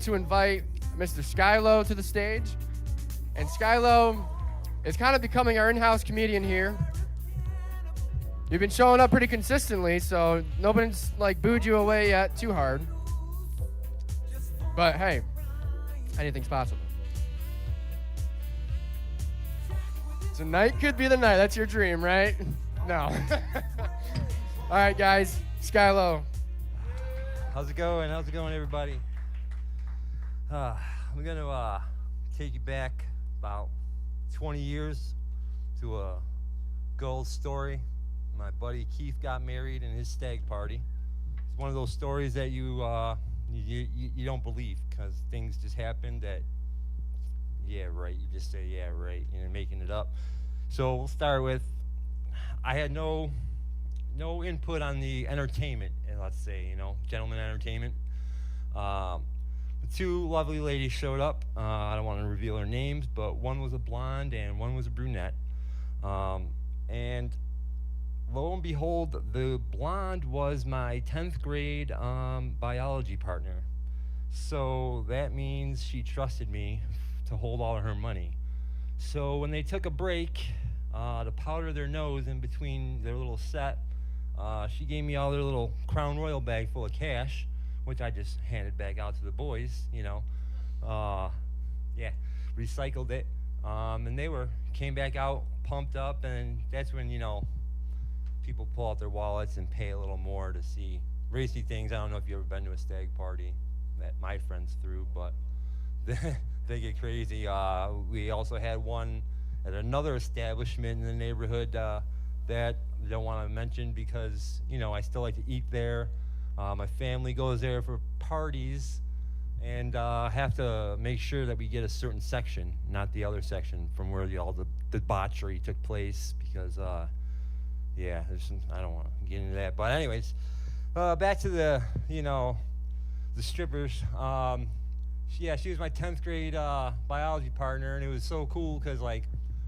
to invite Mr. Skylo to the stage. And Skylo is kind of becoming our in-house comedian here. You've been showing up pretty consistently, so nobody's like booed you away yet too hard. But hey, anything's possible. Tonight could be the night. That's your dream, right? No. All right, guys. Skylo. How's it going? How's it going, everybody? I'm gonna take you back about 20 years to a good old story. My buddy Keith got married in his stag party. It's one of those stories that you don't believe because things just happened that, yeah, right. You just say, yeah, right. You're making it up. So we'll start with, I had no input on the entertainment, let's say, gentleman entertainment. The two lovely ladies showed up. I don't want to reveal their names, but one was a blonde and one was a brunette. And lo and behold, the blonde was my 10th grade biology partner. So that means she trusted me to hold all of her money. So when they took a break to powder their nose in between their little set, she gave me all their little Crown Royal bag full of cash, which I just handed back out to the boys, yeah, recycled it. And they came back out pumped up, and that's when, people pull out their wallets and pay a little more to see racy things. I don't know if you've ever been to a stag party that my friends threw, but they get crazy. We also had one at another establishment in the neighborhood that I don't want to mention because, I still like to eat there. My family goes there for parties, and have to make sure that we get a certain section, not the other section from where all the debauchery took place because, yeah, I don't want to get into that. But anyways, back to the strippers. She was my 10th grade biology partner, and it was so cool because,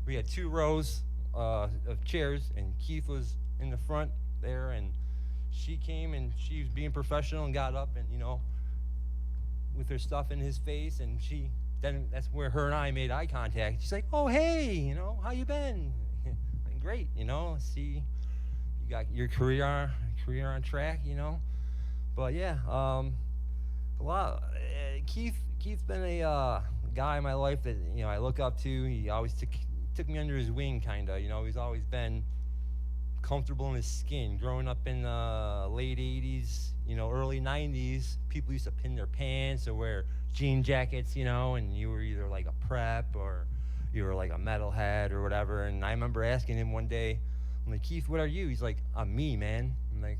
we had 2 rows of chairs, and Keith was in the front there, and she came, and she was being professional and got up and, with her stuff in his face, and then that's where her and I made eye contact. She's like, oh, hey, how you been? Great, see, you got your career on track, But yeah, a lot. Keith's been a guy in my life that I look up to. He always took me under his wing, kinda. He's always been comfortable in his skin. Growing up in the late '80s, early '90s, people used to pin their pants or wear jean jackets, and you were either like a prep or you were like a metalhead or whatever. And I remember asking him one day, I'm like, Keith, what are you? He's like, I'm me, man. I'm like,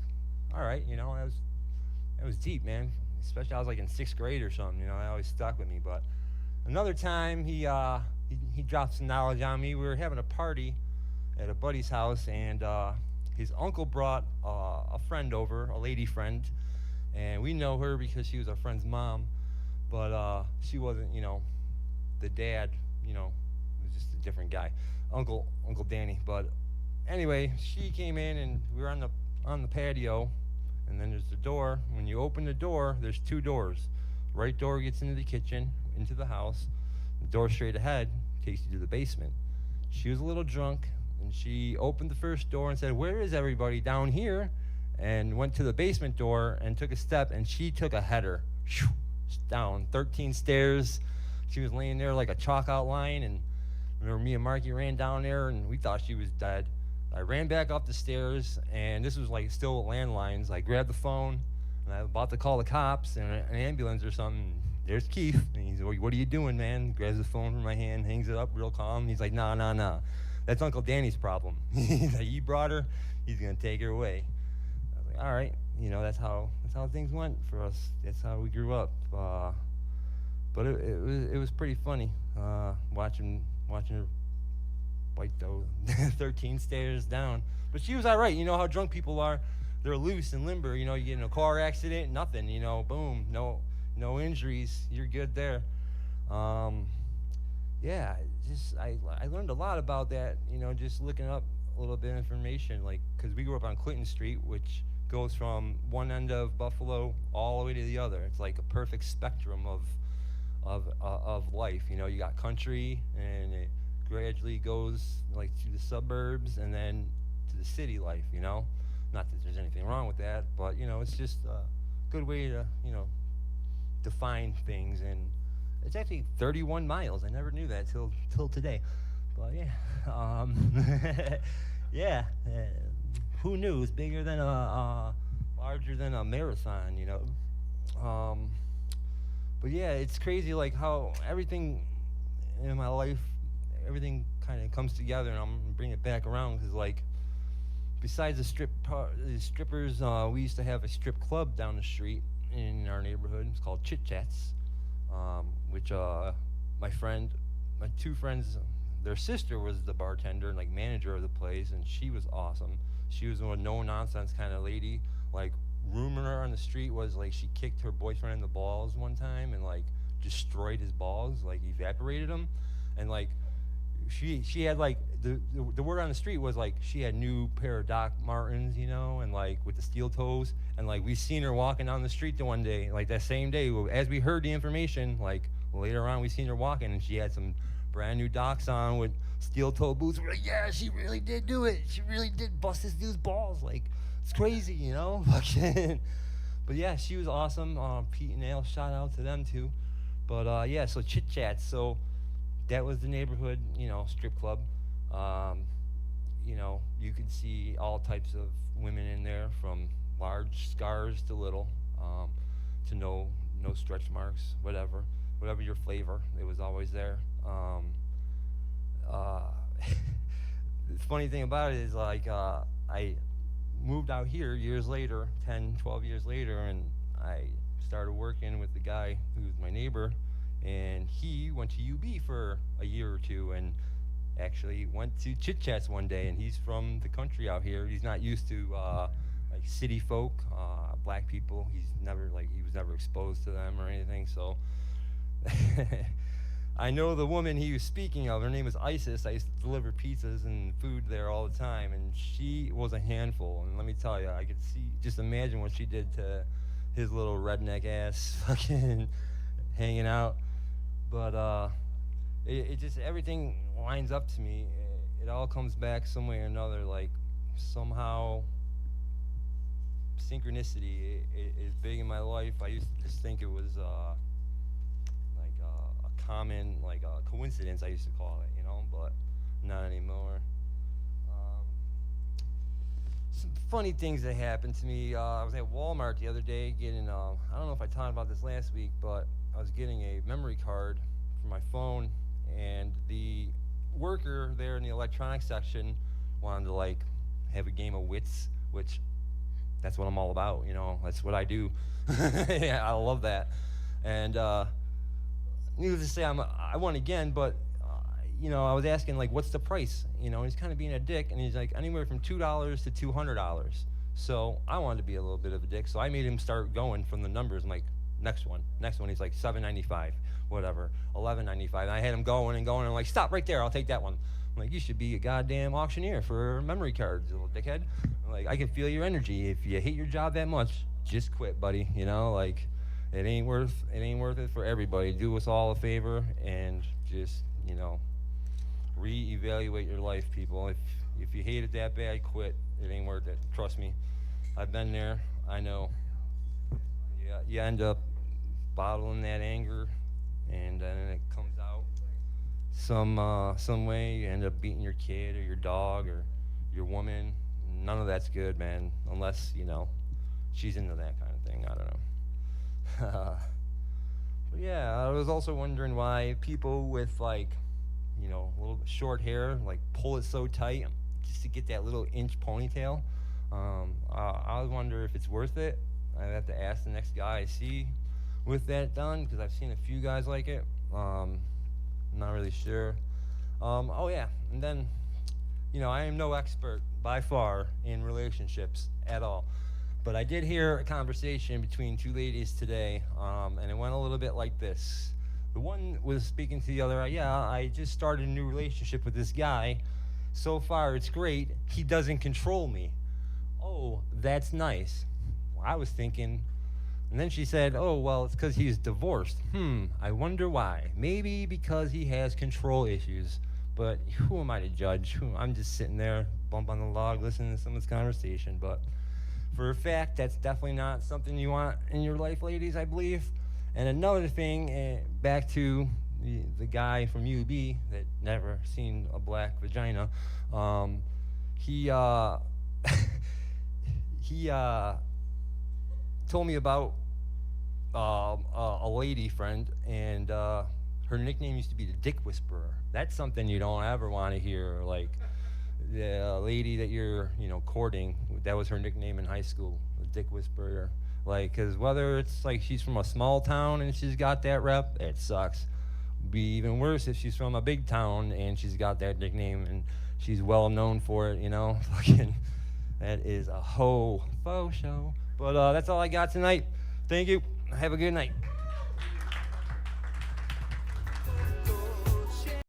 all right, that was deep, man. Especially I was like in 6th grade or something, that always stuck with me. But another time he dropped some knowledge on me. We were having a party at a buddy's house, and his uncle brought a friend over, a lady friend, and we know her because she was our friend's mom, but she wasn't, the dad, it was just a different guy, Uncle Danny. But anyway, she came in, and we were on the patio, and then there's the door. When you open the door, there's 2 doors. Right door gets into the kitchen, into the house. The door straight ahead takes you to the basement. She was a little drunk, and she opened the first door and said, where is everybody down here? And went to the basement door and took a step, and she took a header down 13 stairs. She was laying there like a chalk outline, and remember me and Marky ran down there, and we thought she was dead. I ran back up the stairs, and this was still landlines. I grabbed the phone, and I was about to call the cops and an ambulance or something. There's Keith, and he's like, what are you doing, man? Grabs the phone from my hand, hangs it up real calm. He's like, nah. That's Uncle Danny's problem. He's like, you brought her, he's gonna take her away. I was like, all right, that's how things went for us. That's how we grew up. But it was pretty funny watching her bite those 13 stairs down. But she was all right. You know how drunk people are. They're loose and limber. You get in a car accident, nothing. Boom, no injuries. You're good there. Yeah, I learned a lot about that. Just looking up a little bit of information, because we grew up on Clinton Street, which goes from one end of Buffalo all the way to the other. It's like a perfect spectrum of life. You know, you got country, and it gradually goes like to the suburbs, and then to the city life. You know, not that there's anything wrong with that, but you know, it's just a good way to define things. And it's actually 31 miles. I never knew that till today. But yeah, yeah. Who knew? It's bigger than larger than a marathon. But yeah, it's crazy like how everything in my life, everything kind of comes together, and I'm gonna bring it back around because like, besides the strippers, we used to have a strip club down the street in our neighborhood. It's called Chit Chats, which my two friends, their sister was the bartender and like manager of the place, and she was awesome. She was a no nonsense kind of lady. Like, rumor on the street was like she kicked her boyfriend in the balls one time and like destroyed his balls, like evaporated them, and like she had like the word on the street was like she had new pair of Doc Martens, and like with the steel toes, and like we seen her walking down the street the one day, like that same day as we heard the information. Like later on, we seen her walking, and she had some brand new Docs on with steel toe boots. We're like, yeah, she really did do it. She really did bust this dude's balls. Like, it's crazy, Fucking. But yeah, she was awesome. Pete and Al, shout out to them too. But yeah, so Chit Chats. So that was the neighborhood, strip club. You could see all types of women in there, from large scars to little, to no stretch marks, whatever your flavor, it was always there. The funny thing about it is like I moved out here years later, 10, 12 years later, and I started working with the guy who's my neighbor, and he went to UB for a year or two, and actually went to Chit Chats one day, and he's from the country out here. He's not used to like city folk, black people. He was never exposed to them or anything, so I know the woman he was speaking of. Her name is Isis. I used to deliver pizzas and food there all the time, and she was a handful. And let me tell you, I could just imagine what she did to his little redneck ass fucking hanging out. But it just, everything lines up to me. It all comes back some way or another. Like, somehow synchronicity is big in my life. I used to just think it was common, like a coincidence, I used to call it, but not anymore. Some funny things that happened to me. I was at Walmart the other day getting, I don't know if I talked about this last week, but I was getting a memory card for my phone, and the worker there in the electronics section wanted to like have a game of wits, which that's what I'm all about, that's what I do. Yeah, I love that. And needless to say, I won again, but I was asking like, what's the price? He's kind of being a dick, and he's like, anywhere from $2 to $200. So I wanted to be a little bit of a dick, so I made him start going from the numbers. I'm like, next one. He's like $7.95, whatever, $11.95. And I had him going and going, and I'm like, stop right there, I'll take that one. I'm like, you should be a goddamn auctioneer for memory cards, you little dickhead. I'm like, I can feel your energy. If you hate your job that much, just quit, buddy. Like, it ain't worth it for everybody. Do us all a favor and just, reevaluate your life, people. If you hate it that bad, quit. It ain't worth it. Trust me. I've been there. I know. Yeah, you end up bottling that anger, and then it comes out some way. You end up beating your kid or your dog or your woman. None of that's good, man, unless, she's into that kind of thing. I don't know. But yeah, I was also wondering why people with like, a little bit short hair, like pull it so tight just to get that little inch ponytail. I wonder if it's worth it. I have to ask the next guy I see with that done, because I've seen a few guys like it. I'm not really sure. Oh yeah, and then, I am no expert by far in relationships at all. But I did hear a conversation between two ladies today, and it went a little bit like this. The one was speaking to the other, yeah, I just started a new relationship with this guy. So far, it's great. He doesn't control me. Oh, that's nice. Well, I was thinking, and then she said, oh, well, it's because he's divorced. I wonder why. Maybe because he has control issues. But who am I to judge? I'm just sitting there, bump on the log, listening to someone's conversation. But for a fact, that's definitely not something you want in your life, ladies, I believe. And another thing, back to the guy from UB that never seen a black vagina, he he told me about a lady friend, and her nickname used to be the Dick Whisperer. That's something you don't ever want to hear. Like the lady that you're, courting, that was her nickname in high school, the Dick Whisperer. Like, cause whether it's like she's from a small town and she's got that rep, it sucks. Be even worse if she's from a big town and she's got that nickname and she's well known for it. Fucking, that is a faux show. But that's all I got tonight. Thank you. Have a good night.